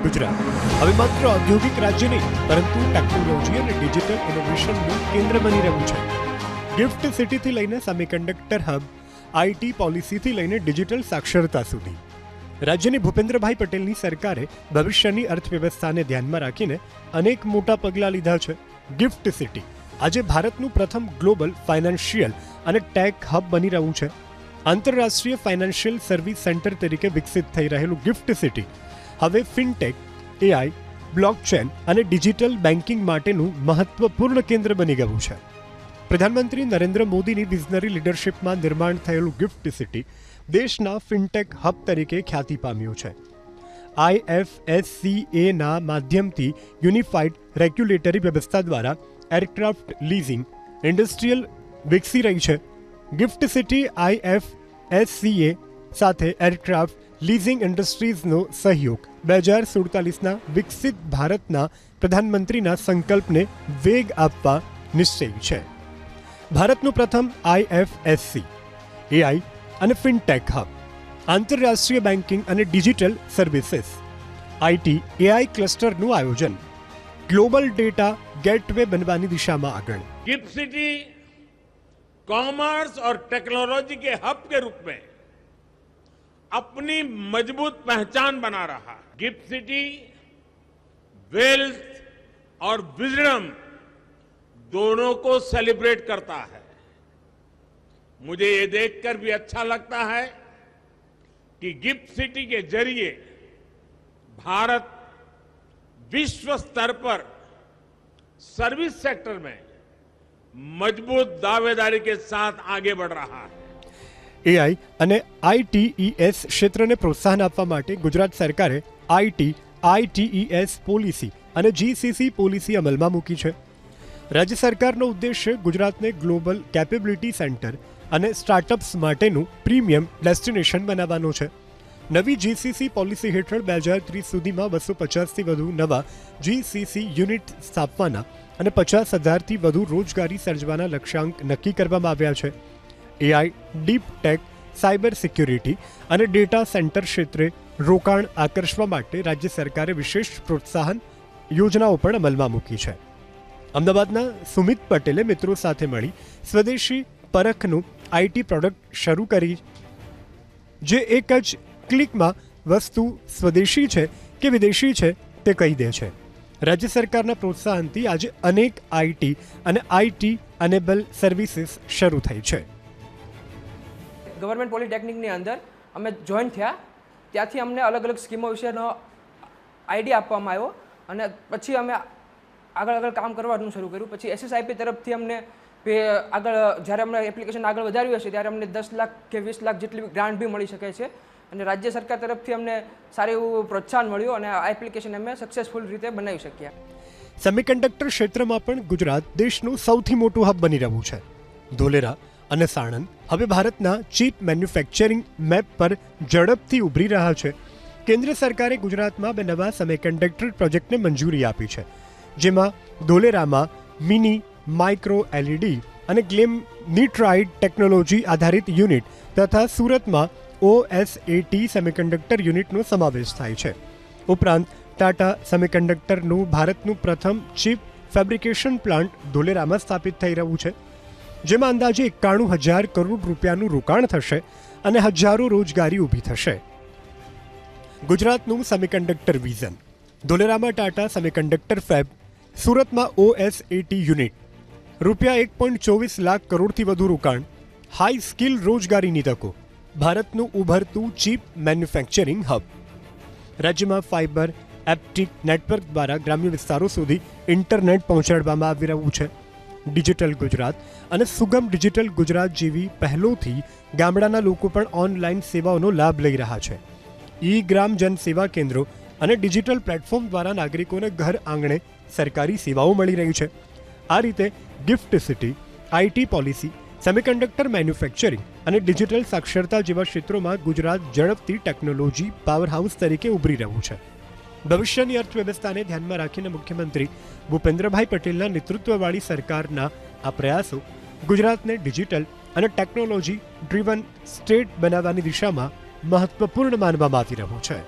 ગુજરાત હવે માત્ર ઔદ્યોગિક રાજ્ય નહીં પરંતુ ટેકનોલોજી અને ડિજિટલ ઇનોવેશનનું કેન્દ્ર બની રહ્યું છે. ગિફ્ટ સિટીથી લઈને સેમિકન્ડક્ટર હબ, આઈટી પોલિસીથી લઈને ડિજિટલ સાક્ષરતા સુધી રાજ્યની ભૂપેન્દ્રભાઈ પટેલની સરકારે ભવિષ્યની અર્થવ્યવસ્થાને ધ્યાનમાં રાખીને અનેક મોટા પગલાં લીધા છે. ગિફ્ટ સિટી આજે ભારતનું પ્રથમ ગ્લોબલ ફાઇનાન્શિયલ અને ટેક હબ બની રહ્યું છે. આંતરરાષ્ટ્રીય ફાઇનાન્શિયલ સર્વિસ સેન્ટર તરીકે વિકસિત થઈ રહેલું ગિફ્ટ સિટી હવે ફિનટેક, એઆઈ, બ્લોકચેન અને ડિજિટલ બેન્કિંગ માટેનું મહત્વપૂર્ણ કેન્દ્ર બની ગયું છે. પ્રધાનમંત્રી નરેન્દ્ર મોદીની વિઝનરી લીડરશિપમાં નિર્માણ થયેલું ગિફ્ટ સિટી દેશના ફિનટેક હબ તરીકે ખ્યાતિ પામ્યું છે. IFSCAના માધ્યમથી યુનિફાઈડ રેગ્યુલેટરી વ્યવસ્થા દ્વારા એરક્રાફ્ટ લીઝિંગ ઇન્ડસ્ટ્રીયલ વિકસી રહી છે. ગિફ્ટ સિટી IFSCA સાથે એરક્રાફ્ટ લીઝિંગ ઇન્ડસ્ટ્રીઝનો સહયોગ 2047ના વિકસિત ભારતના પ્રધાનમંત્રીના સંકલ્પને વેગ આપવા નિશ્ચયી છે. ભારતનું પ્રથમ IFSC, AI અને ફિનટેક હબ, આંતરરાષ્ટ્રીય બેન્કિંગ અને ડિજિટલ સર્વિસીસ, IT, AI ક્લસ્ટરનું આયોજન, ગ્લોબલ ડેટા गेटवे बनवानी दिशा में आगे. गिफ्ट सिटी कॉमर्स और टेक्नोलॉजी के हब के रूप में अपनी मजबूत पहचान बना रहा है. गिफ्ट सिटी वेल्थ और विजडम दोनों को सेलिब्रेट करता है. मुझे ये देखकर भी अच्छा लगता है कि गिफ्ट सिटी के जरिए भारत विश्व स्तर पर सर्विस सेक्टर में मजबूत दावेदारी के साथ आगे बढ़ रहा है. AI અને ITES ક્ષેત્રને પ્રોત્સાહન આપવા માટે ગુજરાત સરકારે ITES પોલિસી અને GCC પોલિસી અમલમાં મૂકી છે. રાજ્ય સરકારનો ઉદ્દેશ્ય ગુજરાતને ગ્લોબલ કેપેબિલિટી સેન્ટર અને સ્ટાર્ટઅપ્સ માટેનું પ્રીમિયમ ડેસ્ટિનેશન બનાવવાનો છે. નવી GCC પોલિસી હેઠળ 2030 સુધીમાં 250થી વધુ નવા GCC યુનિટ સ્થાપવાના અને 50,000થી વધુ રોજગારી સર્જવાના લક્ષ્યાંક નક્કી કરવામાં આવ્યા છે. AI, deep tech, cyber security અને ડેટા સેન્ટર ક્ષેત્રે રોકાણ આકર્ષવા માટે રાજ્ય સરકારે વિશેષ પ્રોત્સાહન યોજનાઓ પણ અમલમાં મૂકી છે. અમદાવાદના સુમિત પટેલે મિત્રો સાથે મળી સ્વદેશી પરખનું IT પ્રોડક્ટ શરૂ કરી, જે એક જ ક્લિકમાં વસ્તુ સ્વદેશી છે કે વિદેશી છે તે કહી દે છે. રાજ્ય સરકારના પ્રોત્સાહનથી આજે અનેક IT અને IT અનેબલ સર્વિસીસ શરૂ થઈ છે. ગવર્મેન્ટ પોલિટેકનિકની અંદર અમે જોઈન થયા, ત્યાંથી અમને અલગ અલગ સ્કીમો વિશેનો આઈડિયા આપવામાં આવ્યો અને પછી અમે આગળ કામ કરવાનું શરૂ કર્યું. પછી SSIP તરફથી અમને આગળ જ્યારે અમને એપ્લિકેશન આગળ વધાર્યું હશે ત્યારે અમને 10 લાખ કે 20 લાખ જેટલી ગ્રાન્ટ બી મળી શકે છે અને રાજ્ય સરકાર તરફથી અમને સારું એવું પ્રોત્સાહન મળ્યું અને આ એપ્લિકેશન અમે સક્સેસફુલ રીતે બનાવી શક્યા. સેમિકન્ડક્ટર ક્ષેત્રમાં પણ ગુજરાત દેશનું સૌથી મોટું હબ બની રહ્યું છે. ધોલેરા અને સાણંદ હવે ભારતના ચીપ મેન્યુફેક્ચરિંગ મેપ પર ઝડપથી ઉભરી રહ્યા છે. કેન્દ્ર સરકારે ગુજરાતમાં 2 નવા સેમિકન્ડક્ટર પ્રોજેક્ટને મંજૂરી આપી છે, જેમાં ધોલેરામાં મિની માઇક્રો LED અને ગ્લેમ નિટ્રાઇડ ટેકનોલોજી આધારિત યુનિટ તથા સુરતમાં OSAT સેમિકન્ડક્ટર યુનિટનો સમાવેશ થાય છે. ઉપરાંત ટાટા સેમિકન્ડક્ટરનું ભારતનું પ્રથમ ચિપ ફેબ્રિકેશન પ્લાન્ટ ધોલેરામાં સ્થાપિત થઈ રહ્યું છે, જેમાં અંદાજે 91,000 કરોડ રૂપિયાનું રોકાણ થશે અને હજારો રોજગારી ઊભી થશે. ગુજરાતનું સેમિકન્ડક્ટર વિઝન: ધોલેરામાં ટાટા સેમિકન્ડક્ટર ફેબ, સુરતમાં OSAT યુનિટ, રૂપિયા 1.24 લાખ કરોડથી વધુ રોકાણ, હાઈ સ્કિલ રોજગારીની તકો, ભારતનું ઉભરતું ચીપ મેન્યુફેક્ચરિંગ હબ. રાજ્યમાં ફાઇબર એપ્ટિક નેટવર્ક દ્વારા ગ્રામ્ય વિસ્તારો સુધી ઇન્ટરનેટ પહોંચાડવામાં આવી રહ્યું છે. ડિજિટલ ગુજરાત અને સુગમ ડિજિટલ ગુજરાત જેવી પહેલોથી ગામડાના લોકો પણ ઓનલાઈન સેવાઓનો લાભ લઈ રહ્યા છે. ગ્રામ જન સેવા કેન્દ્રો અને ડિજિટલ પ્લેટફોર્મ દ્વારા નાગરિકોને ઘર આંગણે સરકારી સેવાઓ મળી રહી છે. આ રીતે gift city, IT policy, semiconductor manufacturing અને ડિજિટલ સાક્ષરતા જેવા ક્ષેત્રોમાં ગુજરાત ઝડપથી ટેકનોલોજી પાવરહાઉસ તરીકે ઉભરી રહ્યું છે. ભવિષ્યની અર્થવ્યવસ્થાને ધ્યાનમાં રાખીને મુખ્યમંત્રી ભૂપેન્દ્રભાઈ પટેલના નેતૃત્વવાળી સરકારના આ પ્રયાસો ગુજરાતને ડિજિટલ અને ટેકનોલોજી ડ્રીવન સ્ટેટ બનાવવાની દિશામાં મહત્વપૂર્ણ માનવામાં આવી રહ્યું છે.